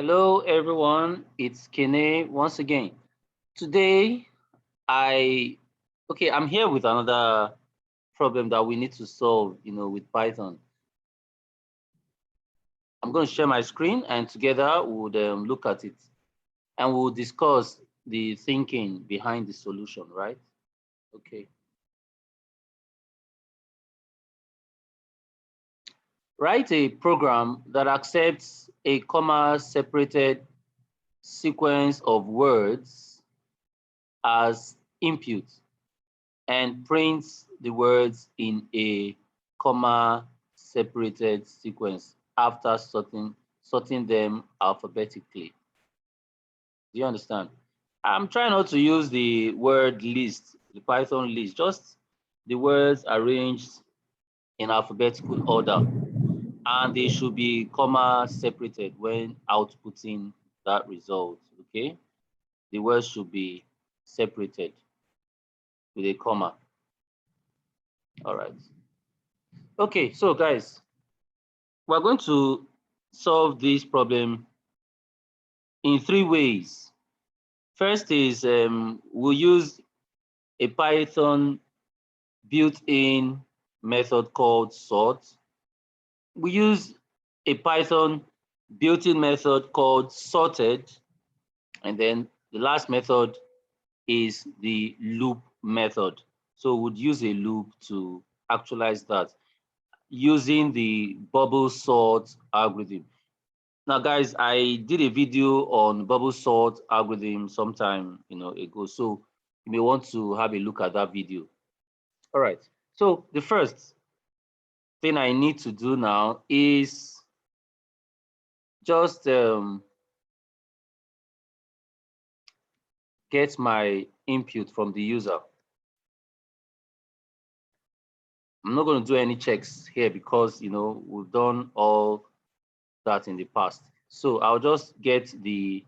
Hello everyone, it's Kene once again. Today I'm here with another problem that we need to solve, with Python. I'm going to share my screen and together we'll look at it and we'll discuss the thinking behind the solution, right? Okay. Write a program that accepts a comma separated sequence of words as input and prints the words in a comma separated sequence after sorting them alphabetically. Do you understand? I'm trying not to use the word list, the Python list, just the words arranged in alphabetical order, and they should be comma separated when outputting that result. Okay, the words should be separated with a comma. All right. Okay, so guys, we're going to solve this problem in three ways. First is we'll use a Python built-in method called sort. We use a Python built-in method called sorted. And then the last method is the loop method. So we'd use a loop to actualize that using the bubble sort algorithm. Now, guys, I did a video on bubble sort algorithm sometime ago, so you may want to have a look at that video. All right. So the first thing I need to do now is just get my input from the user. I'm not going to do any checks here because we've done all that in the past. So I'll just get the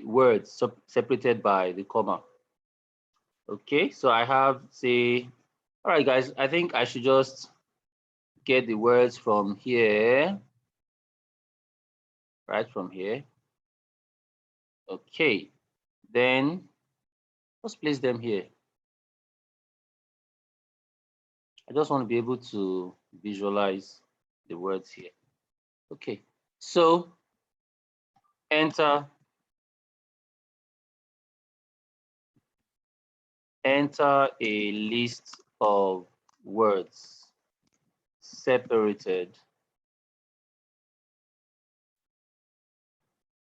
words separated by the comma. Okay, so I have, say, all right, guys, I think I should just get the words from here, right from here. Okay, then let's place them here. I just want to be able to visualize the words here. Okay, so enter a list of words separated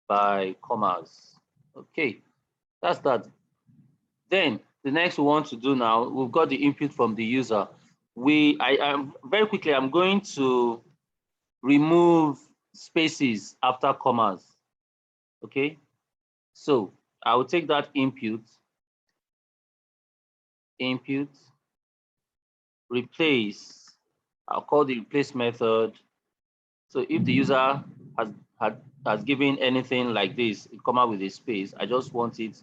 by commas. Okay, that's that. Then the next we want to do now, we've got the input from the user. I am very quickly, I'm going to remove spaces after commas. Okay, so I will take that input, replace. I'll call the replace method. So if the user has given anything like this, a comma with a space, I just want it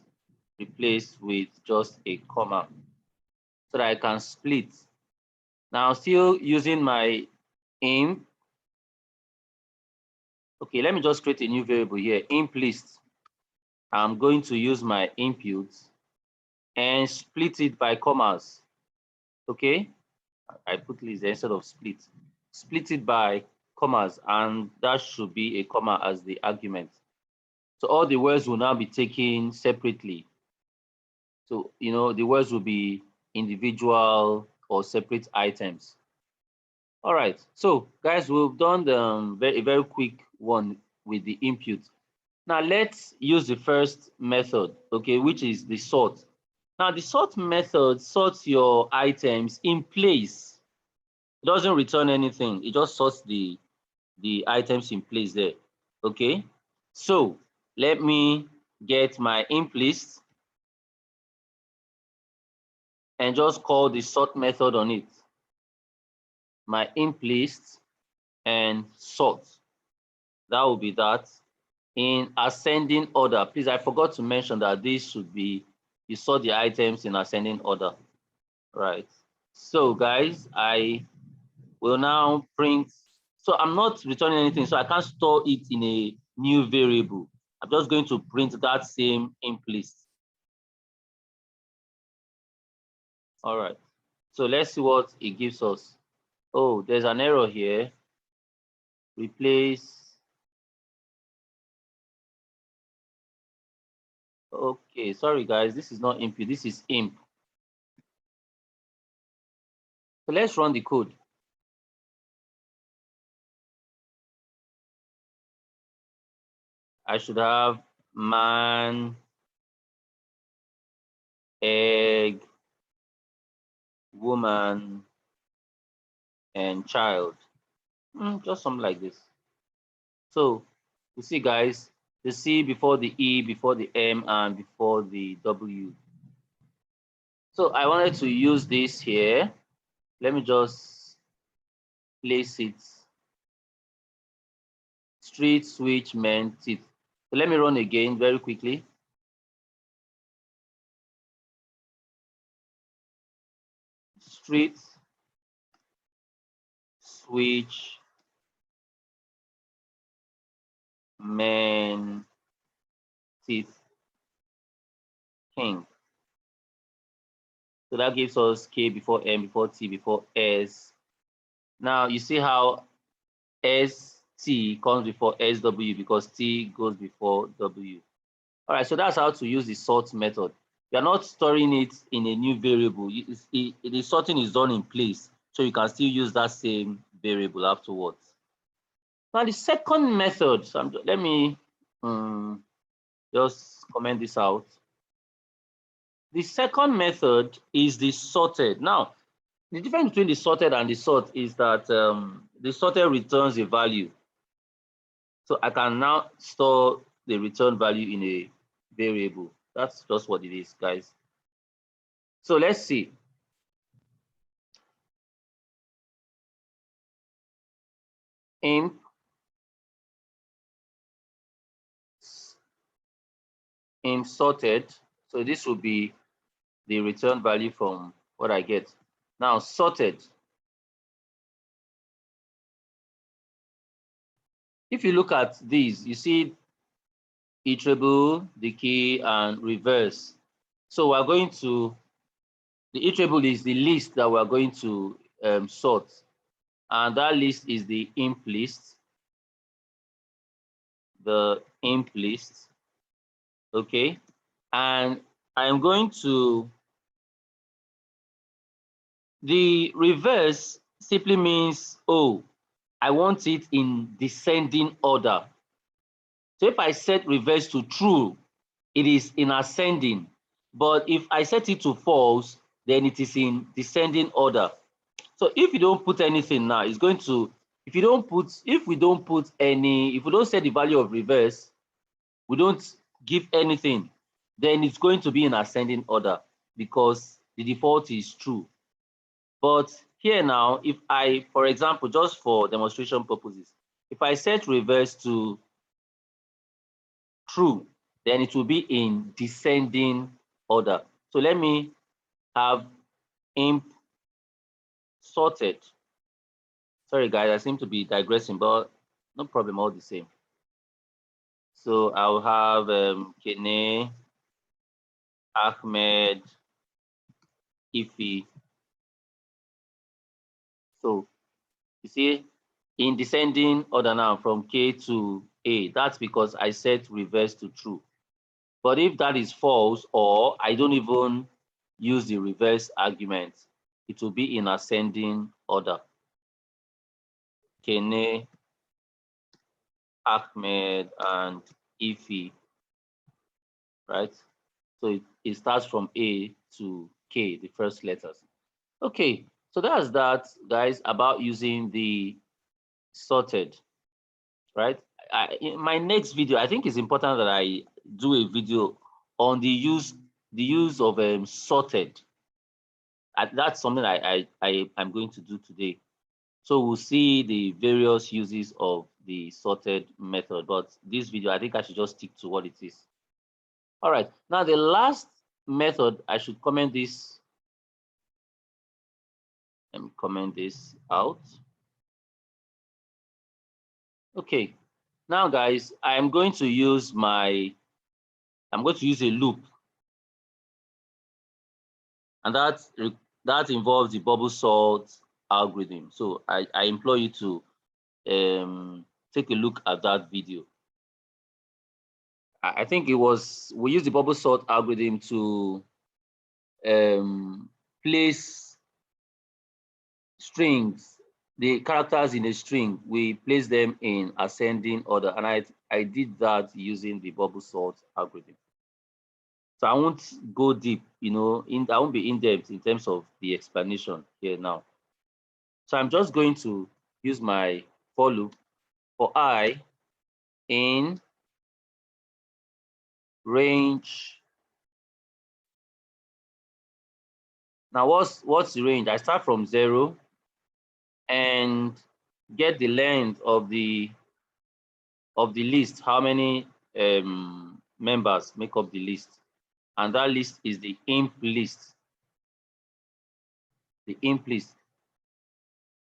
replaced with just a comma so that I can split. Now, still using my imp. Okay, let me just create a new variable here, imp list. I'm going to use my input and split it by commas. Okay, I put list instead of split. Split it by commas, and that should be a comma as the argument. So all the words will now be taken separately. So, the words will be individual or separate items. All right, so guys, we've done a very quick one with the input. Now let's use the first method, okay, which is the sort. Now the sort method sorts your items in place. It doesn't return anything. It just sorts the items in place there, okay? So let me get my imp list and just call the sort method on it. My imp list and sort. That will be that. In ascending order, please, I forgot to mention that this should be, you sort the items in ascending order, right? So guys, I will now print. So I'm not returning anything, so I can't store it in a new variable. I'm just going to print that same imp list. All right. So let's see what it gives us. Oh, there's an error here. Replace. Okay, sorry guys, this is not imp, this is imp. So let's run the code. I should have man, egg, woman, and child. Just something like this. So you see guys, the C before the E, before the M, and before the W. So I wanted to use this here. Let me just place it. Street, switch, men, teeth. So let me run again very quickly. Street, switch, men, teeth, king. So that gives us K before M, before T, before S. Now you see how ST comes before SW because T goes before W. All right, so that's how to use the sort method. You're not storing it in a new variable. The sorting is done in place, so you can still use that same variable afterwards. Now the second method, so let me just comment this out. The second method is the sorted. Now, the difference between the sorted and the sort is that the sorted returns a value. So I can now store the return value in a variable. That's just what it is, guys. So let's see. In sorted, so this will be the return value from what I get. Now sorted. If you look at these, you see iterable, decay, and reverse. So we're going to, the iterable is the list that we're going to sort. And that list is the imp list. The imp list. Okay. And I'm going to, the reverse simply means, oh, I want it in descending order. So if I set reverse to true, it is in ascending. But if I set it to false, then it is in descending order. So if you don't put anything now, it's going to, if we don't put any, if we don't set the value of reverse, we don't give anything, then it's going to be in ascending order because the default is true. But here now, if I, for example, just for demonstration purposes, if I set reverse to true, then it will be in descending order. So let me have imp sorted. Sorry guys, I seem to be digressing, but no problem, all the same. So I'll have Kene, Ahmed, Ifi. So you see, in descending order now from K to A, that's because I set reverse to true. But if that is false, or I don't even use the reverse argument, it will be in ascending order. Kene, Ahmed, and Ifi, right? So it starts from A to K, the first letters. Okay, so that's that, guys, about using the sorted, right? In my next video, I think it's important that I do a video on the use of sorted. That's something I'm going to do today. So we'll see the various uses of the sorted method. But this video, I think I should just stick to what it is. All right. Now the last method, I should comment this. Let me comment this out. Okay. Now, guys, I'm going to use a loop, and that involves the bubble sort algorithm. So I implore you to take a look at that video. I think we use the bubble sort algorithm to place strings, the characters in a string, we place them in ascending order, and I did that using the bubble sort algorithm. So I won't go deep, I won't be in depth in terms of the explanation here now. So I'm just going to use my for loop for I in range. Now what's the range? I start from 0 and get the length of the list, how many members make up the list, and that list is the imp list. The imp list.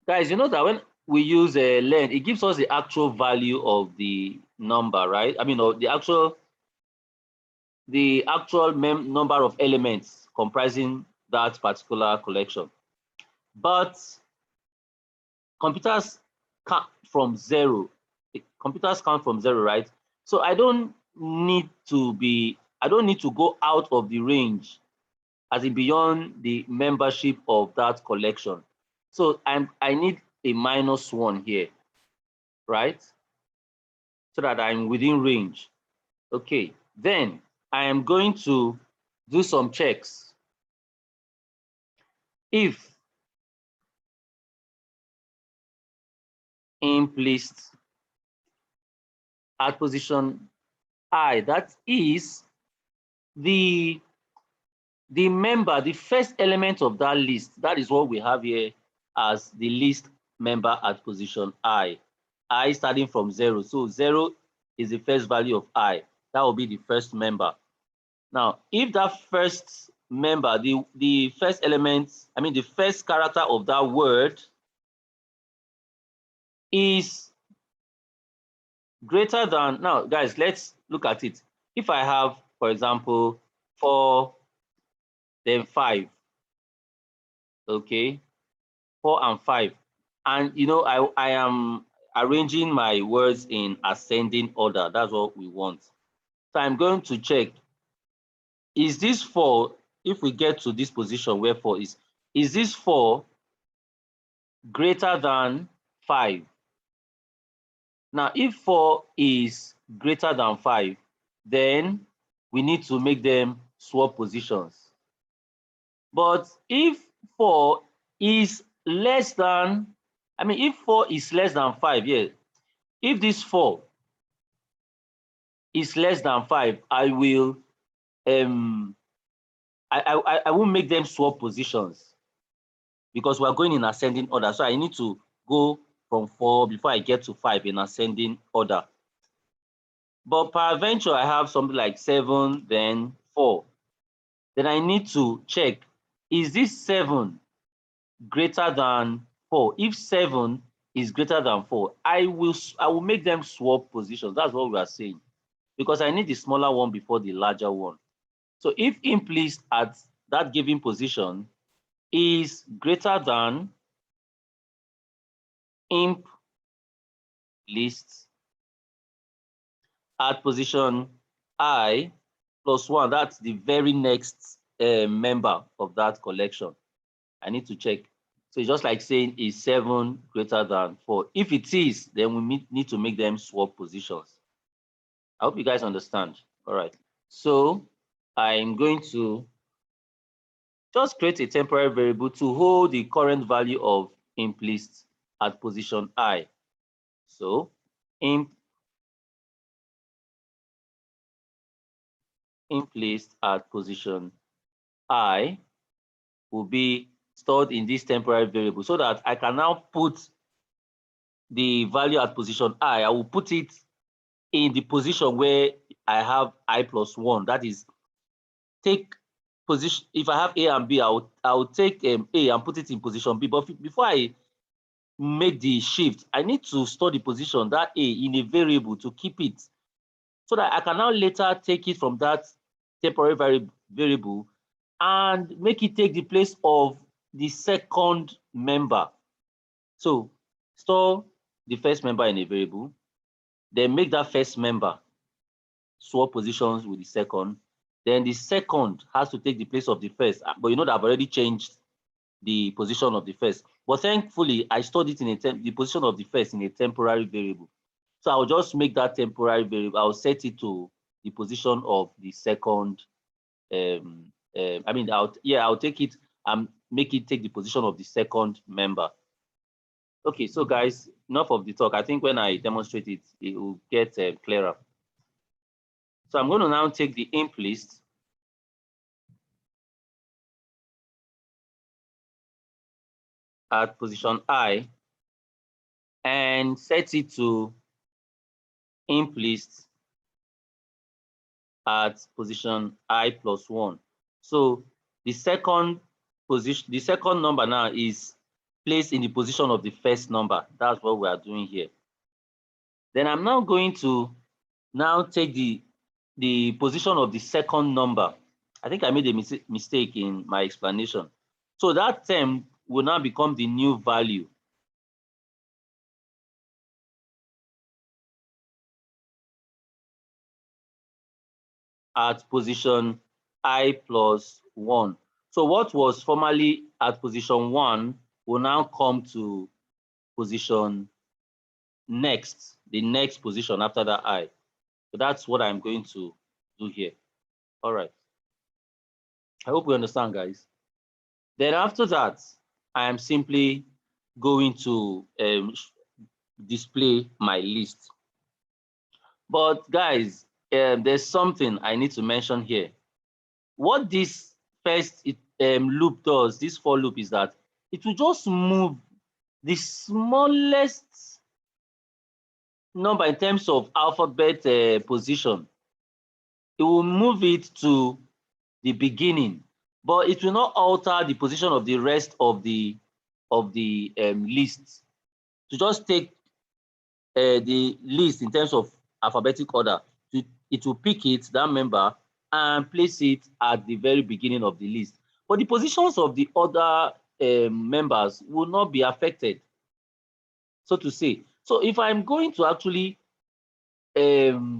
Guys, you know that when we use a length, it gives us the actual value of the number, right? I mean, the actual number of elements comprising that particular collection. But computers count from 0. Computers count from 0, right? So I don't need to go out of the range, as in beyond the membership of that collection. So I need a -1 here, right? So that I'm within range. Okay, then I am going to do some checks. If imp list at position I, that is the member, the first element of that list, that is what we have here as the list member at position I starting from 0. So 0 is the first value of I. That will be the first member. Now, if that first member, the first element, I mean the first character of that word is greater than, now guys, let's look at it. If I have, for example, 4, then 5, okay, 4 and 5, and I am arranging my words in ascending order. That's what we want. So I'm going to check, is this 4, if we get to this position where 4 is this 4 greater than 5? Now, if 4 is greater than 5, then we need to make them swap positions. But if 4 is less than, if 4 is less than 5, yeah, if this 4 is less than 5, I will I won't make them swap positions, because we're going in ascending order. So I need to go from 4 before I get to 5 in ascending order. But peradventure, I have something like 7, then 4. Then I need to check, is this 7 greater than 4? If 7 is greater than 4, I will make them swap positions. That's what we are saying, because I need the smaller one before the larger one. So if imp list at that given position is greater than imp list at position I plus 1, that's the very next member of that collection, I need to check. So it's just like saying, is 7 greater than 4? If it is, then we need to make them swap positions. I hope you guys understand. All right. So I'm going to just create a temporary variable to hold the current value of imp list at position I. So imp list at position I will be stored in this temporary variable, so that I can now put the value at position I will put it in the position where I have I plus 1. That is, take position, if I have A and B, I will take A and put it in position B. But before I make the shift, I need to store the position, that A, in a variable to keep it, so that I can now later take it from that temporary variable and make it take the place of the second member. So store the first member in a variable, then make that first member swap positions with the second. Then the second has to take the place of the first. But you know that I've already changed the position of the first. But thankfully, I stored it in the position of the first in a temporary variable. So I'll just make that temporary variable. I'll set it to the position of the second. I mean, I'll take it and make it take the position of the second member. Okay, so guys, enough of the talk. I think when I demonstrate it, it will get clearer. So I'm going to now take the imp list at position I and set it to imp list at position I plus 1. So the second position, the second number now is placed in the position of the first number. That's what we are doing here. Then I'm now going to now take the position of the second number. I think I made a mistake in my explanation. So that term will now become the new value. At position I plus 1. So what was formerly at position 1 will now come to position next, the next position after that I. So that's what I'm going to do here. All right. I hope we understand, guys. Then after that, I am simply going to display my list. But guys, there's something I need to mention here. What this first loop does, this for loop, is that it will just move the smallest number in terms of alphabet position. It will move it to the beginning, but it will not alter the position of the rest of the list. To just take the list in terms of alphabetic order, it will pick it, that member, and place it at the very beginning of the list. But the positions of the other members will not be affected, so to say. So if I'm going to actually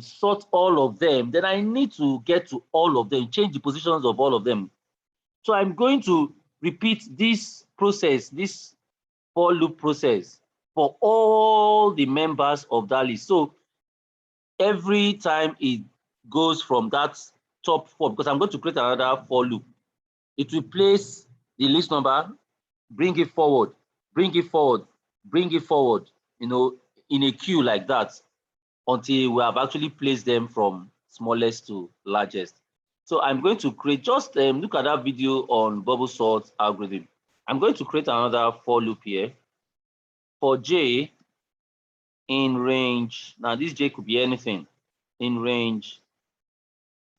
sort all of them, then I need to get to all of them, change the positions of all of them. So I'm going to repeat this process, this for loop process, for all the members of that list. So every time it goes from that top 4, because I'm going to create another for loop, it will place the list number, bring it forward, bring it forward, bring it forward, in a queue like that, until we have actually placed them from smallest to largest. So I'm going to create, just look at that video on bubble sort algorithm. I'm going to create another for loop here for j in range. Now this j could be anything in range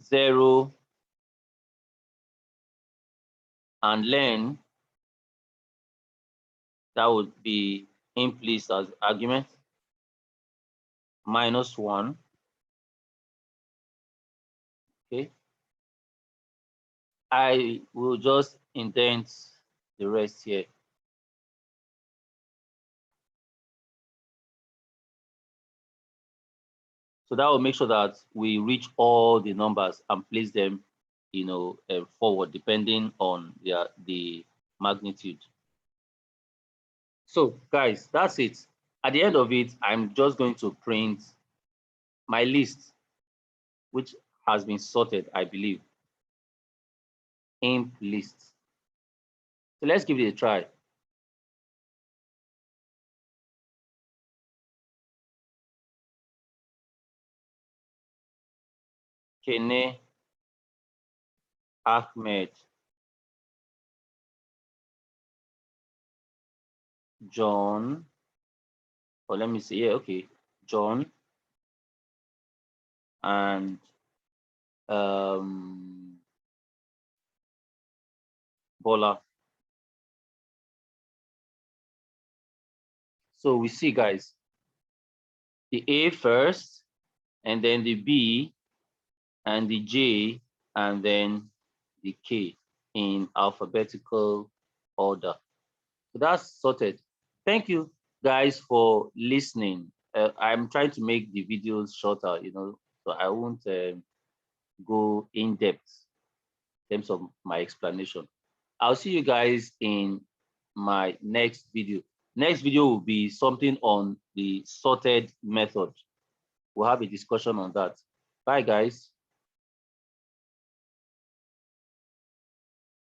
0 and len. That would be imp list as argument -1. Okay, I will just indent the rest here. So that will make sure that we reach all the numbers and place them, forward, depending on the magnitude. So guys, that's it. At the end of it, I'm just going to print my list, which has been sorted, I believe, imp list. So let's give it a try. Kene, Ahmed, John, or let me see, yeah, okay, John, and Bola. So we see, guys, the A first, and then the B, and the J, and then the K in alphabetical order. So that's sorted. Thank you guys for listening. I'm trying to make the videos shorter, so I won't go in depth in terms of my explanation. I'll see you guys in my next video. Next video will be something on the sorted method. We'll have a discussion on that. Bye, guys.